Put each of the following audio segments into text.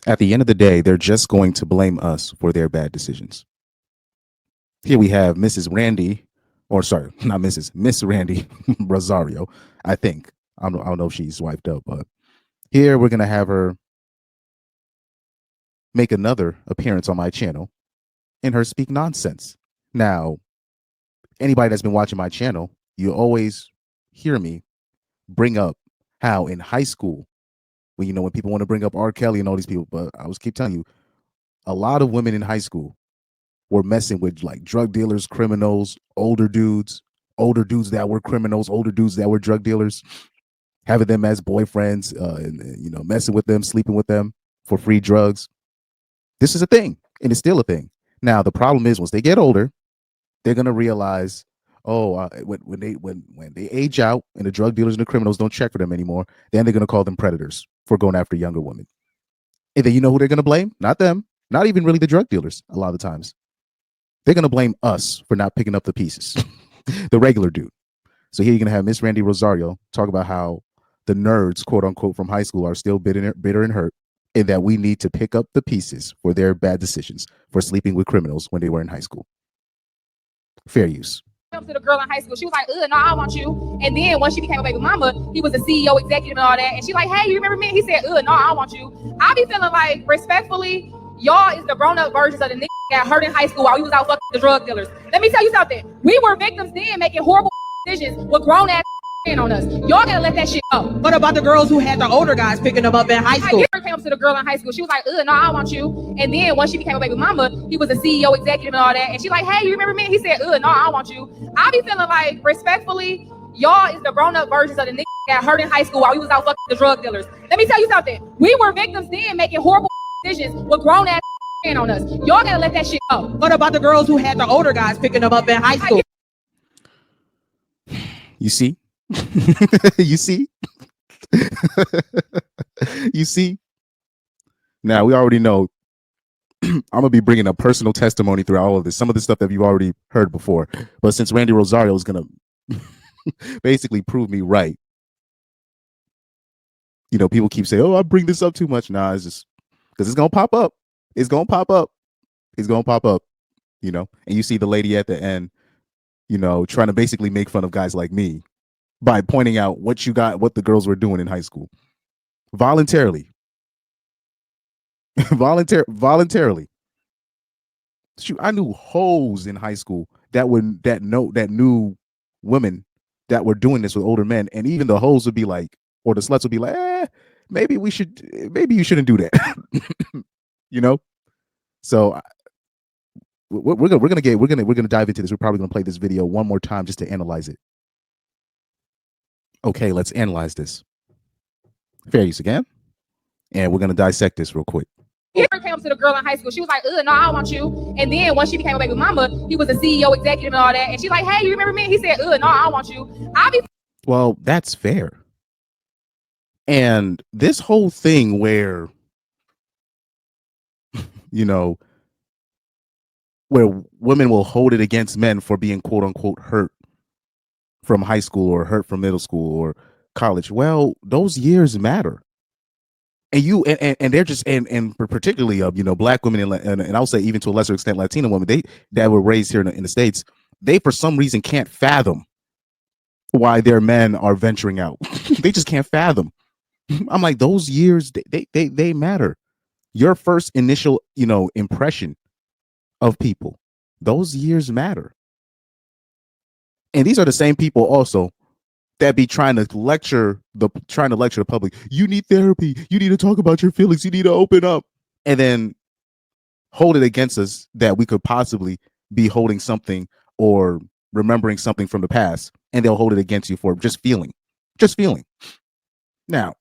At the end of the day, they're just going to blame us for their bad decisions. Here we have Mrs. Randy, or sorry, not Mrs. Miss Randy Rosario. I think I don't know if she's swiped up, but here we're gonna have her make another appearance on my channel and her speak nonsense. Now, anybody that's been watching my channel, you always hear me bring up how in high school, when people want to bring up R. Kelly and all these people, but I was keep telling you, a lot of women in high school were messing with like drug dealers, criminals, older dudes that were criminals, older dudes that were drug dealers, having them as boyfriends, and messing with them, sleeping with them for free drugs. This is a thing, and it's still a thing. Now the problem is once they get older, they're gonna realize, when they age out and the drug dealers and the criminals don't check for them anymore, then they're gonna call them predators for going after younger women. And then you know who they're gonna blame? Not them, not even really the drug dealers. A lot of the times, they're gonna blame us for not picking up the pieces, the regular dude. So here you're gonna have Miss Randi Rossario talk about how the nerds, quote unquote, from high school are still bitter and hurt, and that we need to pick up the pieces for their bad decisions for sleeping with criminals when they were in high school. Fair use. To the girl in high school, she was like, no, I want you. And then when she became a baby mama, he was a CEO, executive, and all that. And she like, hey, you remember me? He said, no, I want you. I be feeling like, respectfully, y'all is the grown-up versions of the niggas that hurt in high school while we was out fucking the drug dealers. Let me tell you something. We were victims then, making horrible decisions with grown-ass on us. Y'all gotta let that shit go. What about the girls who had the older guys picking them up in high school? I came up to the girl in high school. She was like, no, I want you. And then when she became a baby mama, he was a CEO, executive, and all that. And she like, hey, you remember me? He said, no, I want you. I be feeling like, respectfully, y'all is the grown-up versions of the niggas that hurt in high school while we was out fucking the drug dealers. Let me tell you something. We were victims then, making horrible decisions with grown-ass on us. Y'all gotta let that shit go. What about the girls who had the older guys picking them up in high school? You see? You see? You see? Now we already know I'm gonna be bringing up personal testimony throughout all of this. Some of the stuff that you've already heard before, but since Randi Rosario is gonna basically prove me right, people keep saying, "Oh, I bring this up too much." Nah, it's just because it's gonna pop up. It's gonna pop up. It's gonna pop up. And you see the lady at the end, trying to basically make fun of guys like me by pointing out what the girls were doing in high school voluntarily. Voluntarily. Shoot, I knew hoes in high school that knew women that were doing this with older men, and even the hoes would be like, or the sluts would be like, maybe you shouldn't do that. So we're gonna dive into this. We're probably gonna play this video one more time just to analyze it. Okay, let's analyze this. Fair use again, and we're gonna dissect this real quick. He came to the girl in high school. She was like, no, I want you. And then when she became a baby mama, he was a CEO, executive, and all that. And she like, hey, you remember me? He said, no, I want you. Well, that's fair. And this whole thing where, where women will hold it against men for being quote unquote hurt from high school or hurt from middle school or college. Well, those years matter. And they're just and particularly black women and I'll say even to a lesser extent Latino women that were raised here in the States, they for some reason can't fathom why their men are venturing out. They just can't fathom. I'm like, those years they matter. Your first initial impression of people, those years matter. And these are the same people also that be trying to lecture the public. You need therapy. You need to talk about your feelings. You need to open up, and then hold it against us that we could possibly be holding something or remembering something from the past, and they'll hold it against you for just feeling. Now,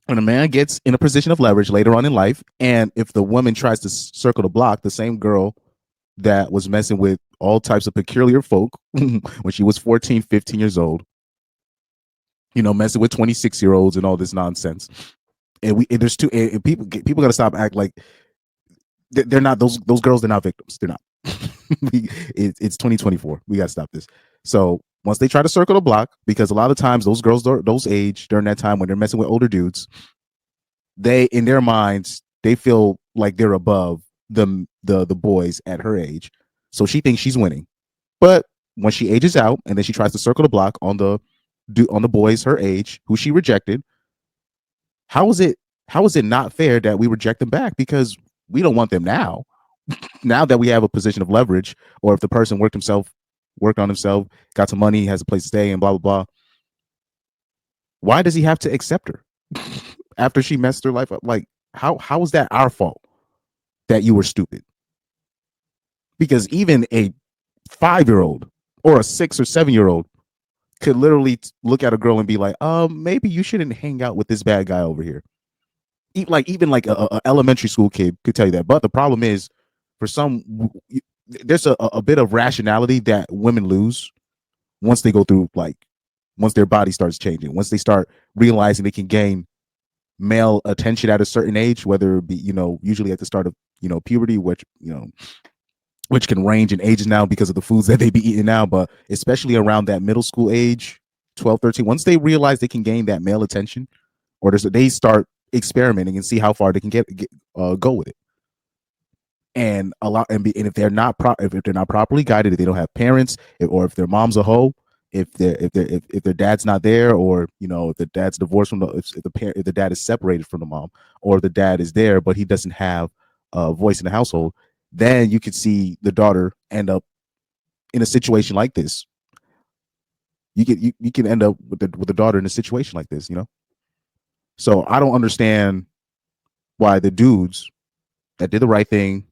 when a man gets in a position of leverage later on in life, and if the woman tries to circle the block, the same girl that was messing with all types of peculiar folk when she was 14, 15 years old, messing with 26-year-olds and all this nonsense. And people got to stop acting like they're not those girls. They're not victims. They're not. It's 2024. We got to stop this. So once they try to circle the block, because a lot of times those girls, those age during that time when they're messing with older dudes, they in their minds they feel like they're above the boys at her age, so she thinks she's winning. But when she ages out and then she tries to circle the block on the boys her age who she rejected, how is it not fair that we reject them back because we don't want them now? Now that we have a position of leverage, or if the person worked on himself, got some money, has a place to stay, and blah blah blah, why does he have to accept her after she messed her life up? Like, how is that our fault that you were stupid? Because even a 5-year-old or a 6 or 7-year-old could literally look at a girl and be like, maybe you shouldn't hang out with this bad guy over here. Even like a elementary school kid could tell you that. But the problem is, for some, there's a bit of rationality that women lose once they go through, like, once their body starts changing, once they start realizing they can gain male attention at a certain age, whether it be, usually at the start of, puberty, which can range in ages now because of the foods that they be eating now, but especially around that middle school age, 12, 13, once they realize they can gain that male attention, or they start experimenting and see how far they can go with it. And if they're not if they're not properly guided, if they don't have parents, or if their mom's a hoe, if their dad's not there, or if the dad's divorced from if the dad is separated from the mom, or the dad is there but he doesn't have a voice in the household, then you could see the daughter end up in a situation like this. You can end up with the daughter in a situation like this. So I don't understand why the dudes that did the right thing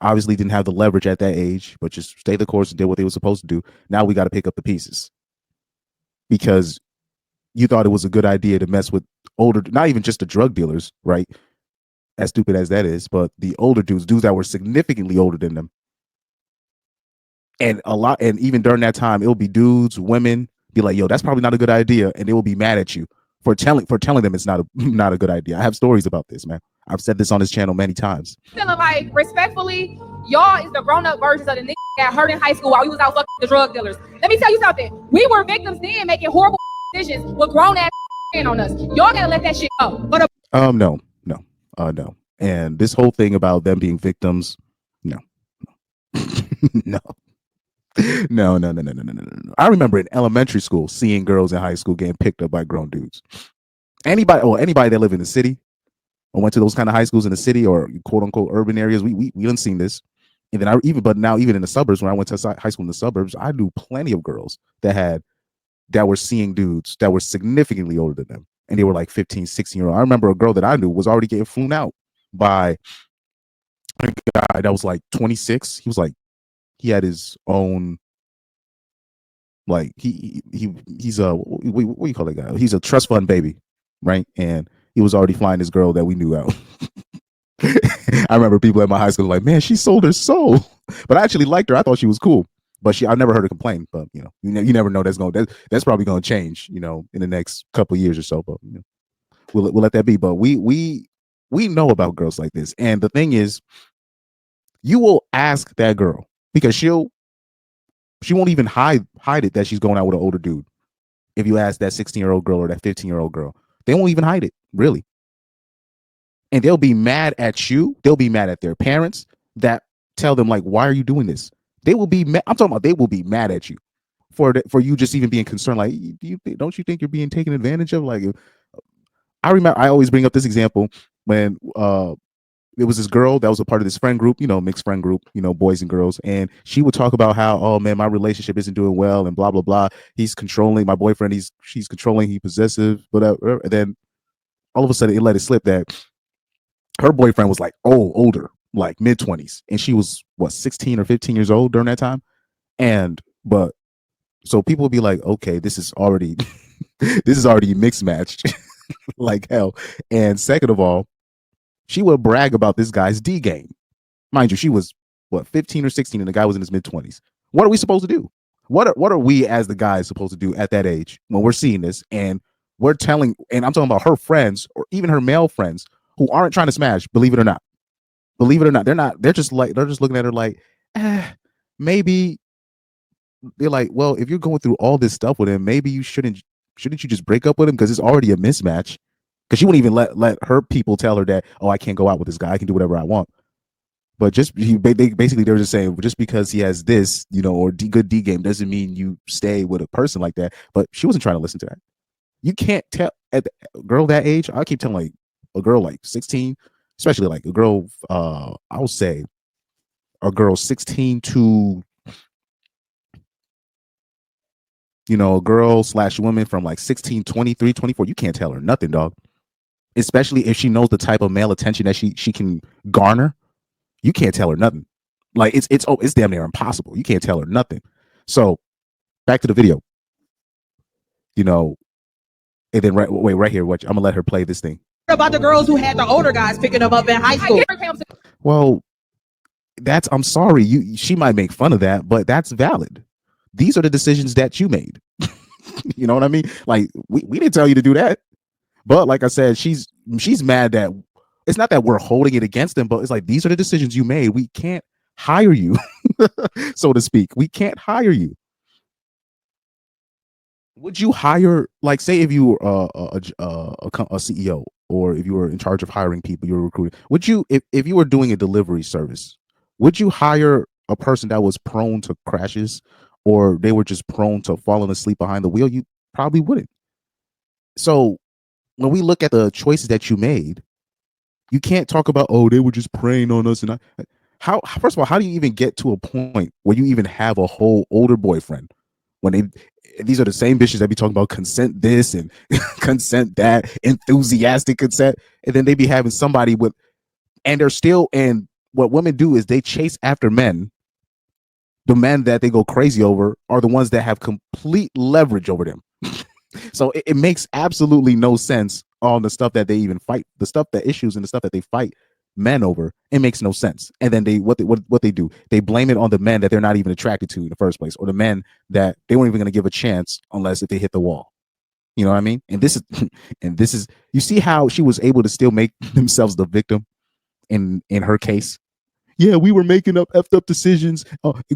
obviously didn't have the leverage at that age, but just stayed the course and did what they were supposed to do. Now we got to pick up the pieces because you thought it was a good idea to mess with older, not even just the drug dealers, right? As stupid as that is, but the older dudes that were significantly older than them. And even during that time, it'll be dudes, women be like, yo, that's probably not a good idea. And they will be mad at you for telling them it's not a good idea. I have stories about this, man. I've said this on this channel many times. Feeling like, respectfully, y'all is the grown-up versions of the niggas that got hurt in high school while we was out fucking the drug dealers. Let me tell you something. We were victims then, making horrible decisions with grown-ass on us. Y'all gotta let that shit go. But no. And this whole thing about them being victims, no. No. No. I remember in elementary school seeing girls in high school getting picked up by grown dudes. Anybody that lived in the city or went to those kind of high schools in the city or quote unquote urban areas, we didn't seen this. And then even in the suburbs, when I went to high school in the suburbs, I knew plenty of girls that were seeing dudes that were significantly older than them. And they were like 15, 16-year-old. I remember a girl that I knew was already getting flown out by a guy that was like 26. He had his own, like, he's a, what do you call that guy? He's a trust fund baby, right? And he was already flying this girl that we knew out. I remember people at my high school like, man, she sold her soul. But I actually liked her. I thought she was cool. But I never heard her complain. But you never know. That's probably going to change. In the next couple of years or so. But we'll let that be. But we know about girls like this. And the thing is, you will ask that girl because she won't even hide it that she's going out with an older dude. If you ask that 16-year-old girl or that 15-year-old girl, they won't even hide it, really. And they'll be mad at you. They'll be mad at their parents that tell them, like, why are you doing this? They will be I'm talking about they will be mad at you for you just even being concerned. Like, don't you think you're being taken advantage of? Like, I remember I always bring up this example when there was this girl that was a part of this friend group, mixed friend group, boys and girls. And she would talk about how, oh man, my relationship isn't doing well and blah, blah, blah. He's controlling my boyfriend. She's controlling, he's possessive, whatever. And then all of a sudden it let it slip that her boyfriend was like, older, like mid-20s. And she was 16 or 15 years old during that time. So people would be like, okay, this is already, mixed matched like hell. And second of all, she would brag about this guy's D game. Mind you, she was 15 or 16 and the guy was in his mid-20s. What are we supposed to do? What are we as the guys supposed to do at that age when we're seeing this and we're telling, and I'm talking about her friends or even her male friends who aren't trying to smash, believe it or not, they're just looking at her like, maybe. They're like, well, if you're going through all this stuff with him, maybe shouldn't you just break up with him because it's already a mismatch. because she wouldn't even let her people tell her that, oh, I can't go out with this guy, I can do whatever I want. But basically they're just saying just because he has this, or good D game doesn't mean you stay with a person like that. But she wasn't trying to listen to that. You can't tell at a girl that age. I keep telling like a girl like 16, especially like a girl. I would say a girl 16 to a girl/woman from like 16, 23, 24. You can't tell her nothing, dog. Especially if she knows the type of male attention that she can garner. You can't tell her nothing. Like it's damn near impossible. You can't tell her nothing. So back to the video. And then right here, watch. I'm gonna let her play this thing. What about the girls who had the older guys picking them up in high school? Well, I'm sorry. She might make fun of that, but that's valid. These are the decisions that you made. You know what I mean? Like we didn't tell you to do that. But like I said, she's mad that it's not that we're holding it against them, but it's like these are the decisions you made. We can't hire you, so to speak. We can't hire you. Would you hire, like, say if you were a CEO, or if you were in charge of hiring people, you were recruiting, would you, if you were doing a delivery service, would you hire a person that was prone to crashes, or they were just prone to falling asleep behind the wheel? You probably wouldn't. So when we look at the choices that you made, you can't talk about, oh, they were just preying on us. And how, first of all, how do you even get to a point where you even have a whole older boyfriend when these are the same bitches that be talking about consent this and consent that, enthusiastic consent, and then they be having somebody with, and they're still, and what women do is they chase after men. The men that they go crazy over are the ones that have complete leverage over them. So it makes absolutely no sense on the stuff that they even fight, the stuff, the issues and the stuff that they fight men over. It makes no sense. And then what they do, they blame it on the men that they're not even attracted to in the first place, or the men that they weren't even going to give a chance unless if they hit the wall. You know what I mean? And this is you see how she was able to still make themselves the victim in her case. Yeah, we were making up effed up decisions,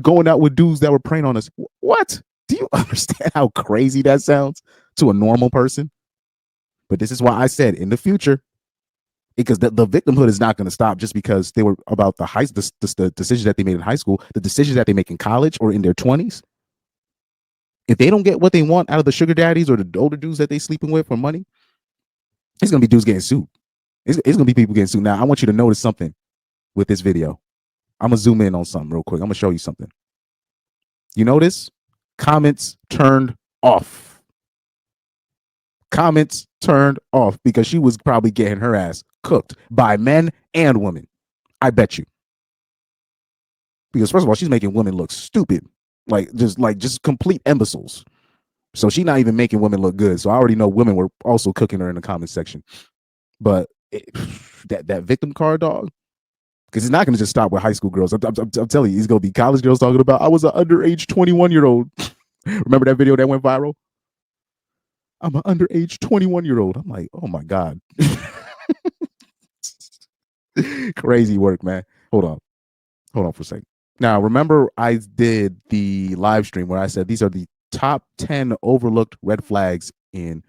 going out with dudes that were preying on us. What? Do you understand how crazy that sounds to a normal person? But this is why I said in the future, because the victimhood is not going to stop just because they were about the decisions that they made in high school, the decisions that they make in college or in their 20s. If they don't get what they want out of the sugar daddies or the older dudes that they sleeping with for money, it's going to be dudes getting sued. It's going to be people getting sued. Now, I want you to notice something with this video. I'm going to zoom in on something real quick. I'm going to show you something. You notice? Comments turned off. Comments turned off because she was probably getting her ass cooked by men and women. I bet you. Because first of all, she's making women look stupid, just complete imbeciles. So she's not even making women look good. So I already know women were also cooking her in the comment section. But that victim card, dog, because it's not going to just stop with high school girls. I'm telling you, it's going to be college girls talking about, I was an underage 21-year-old. Remember that video that went viral? I'm an underage 21-year-old. I'm like, oh my God. Crazy work, man. Hold on for a second. Now, remember I did the live stream where I said these are the top 10 overlooked red flags in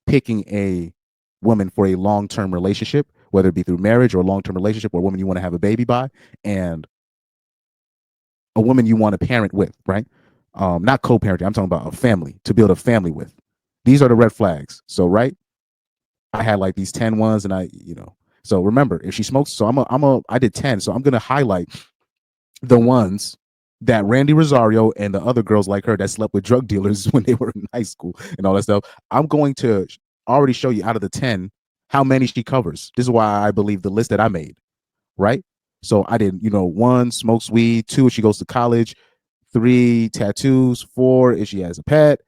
picking a woman for a long-term relationship, whether it be through marriage or a long-term relationship, or a woman you want to have a baby by, and a woman you want to parent with, right? Not co-parenting. I'm talking about a family, to build a family with. These are the red flags. So, right, I had like these 10 ones, and so remember, if she smokes, so I did 10, so I'm gonna highlight the ones that Randi Rossario and the other girls like her that slept with drug dealers when they were in high school and all that stuff. I'm going to already show you out of the 10 how many she covers. This is why I believe the list that I made, right? So I did, 1, smokes weed; 2, if she goes to college; 3, tattoos; 4, if she has a pet;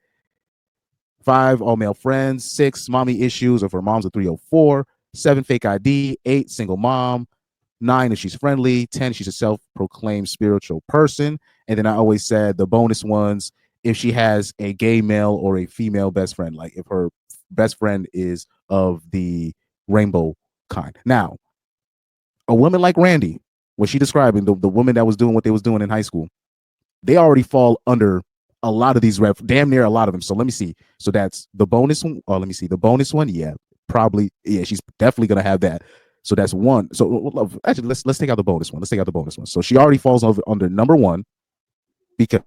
5, all male friends; 6, mommy issues if her mom's a 304; 7, fake ID; 8, single mom; 9, if she's friendly; 10, she's a self-proclaimed spiritual person. And then I always said the bonus ones, if she has a gay male or a female best friend, like if her best friend is of the rainbow kind. Now, a woman like Randi, what she describing, the woman that was doing what they was doing in high school, they already fall under a lot of these damn near a lot of them. So let me see. So that's the bonus one. Oh, let me see. The bonus one, yeah. she's definitely gonna have that. So that's one. So actually, let's take out the bonus one. Let's take out the bonus one. So she already falls under number one because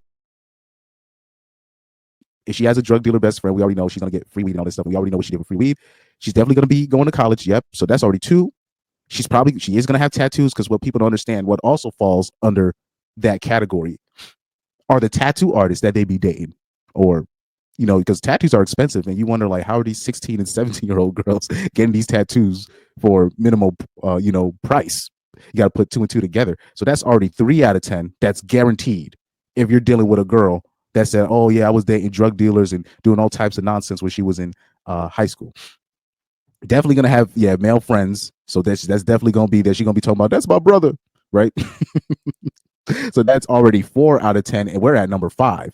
if she has a drug dealer best friend, we already know she's gonna get free weed and all this stuff. We already know what she did with free weed. She's definitely gonna be going to college. Yep. So that's already two. She is gonna have tattoos because what people don't understand, what also falls under that category are the tattoo artists that they be dating, or because tattoos are expensive, and you wonder like how are these 16 and 17-year-old girls getting these tattoos for minimal price. You got to put two and two together. So that's already 3 out of 10. That's guaranteed. If you're dealing with a girl that said, oh yeah, I was dating drug dealers and doing all types of nonsense when she was in high school, definitely gonna have male friends. So that's definitely gonna be there. She's gonna be talking about that's my brother, right? So that's already 4 out of 10, and we're at number 5.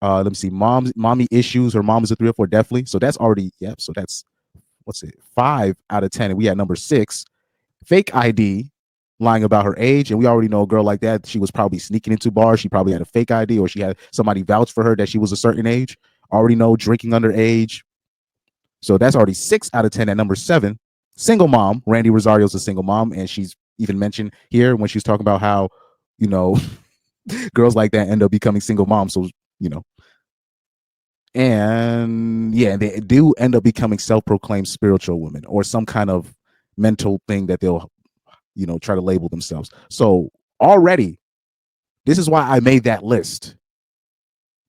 Let me see, mommy issues. Her mom is a 3 or 4, definitely. So that's already so that's what's it, 5 out of 10, and we at number 6. Fake ID, lying about her age, and we already know a girl like that. She was probably sneaking into bars. She probably had a fake ID, or she had somebody vouch for her that she was a certain age. Already know drinking underage. So that's already 6 out of 10 at number 7. Single mom. Randi Rosario's a single mom, and she's even mentioned here when she's talking about how girls like that end up becoming single moms. So and they do end up becoming self-proclaimed spiritual women or some kind of mental thing that they'll try to label themselves. So already, this is why I made that list,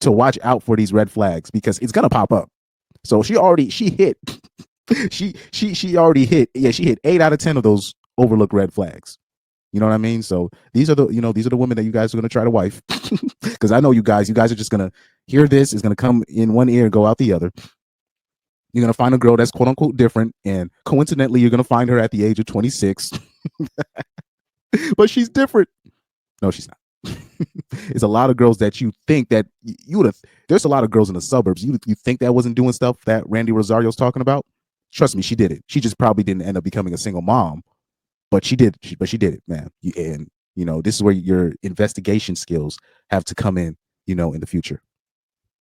to watch out for these red flags, because it's gonna pop up. So she hit she already hit she hit 8 out of 10 of those overlooked red flags. You know what I mean? So these are the women that you guys are going to try to wife, because I know you guys are just going to hear this. It's going to come in one ear and go out the other. You're going to find a girl that's quote unquote different, and coincidentally, you're going to find her at the age of 26, but she's different. No, she's not. It's a lot of girls that you think that you would have. There's a lot of girls in the suburbs. You think that wasn't doing stuff that Randi Rosario's talking about? Trust me, she did it. She just probably didn't end up becoming a single mom. But she did. She did it, man. And this is where your investigation skills have to come in, in the future.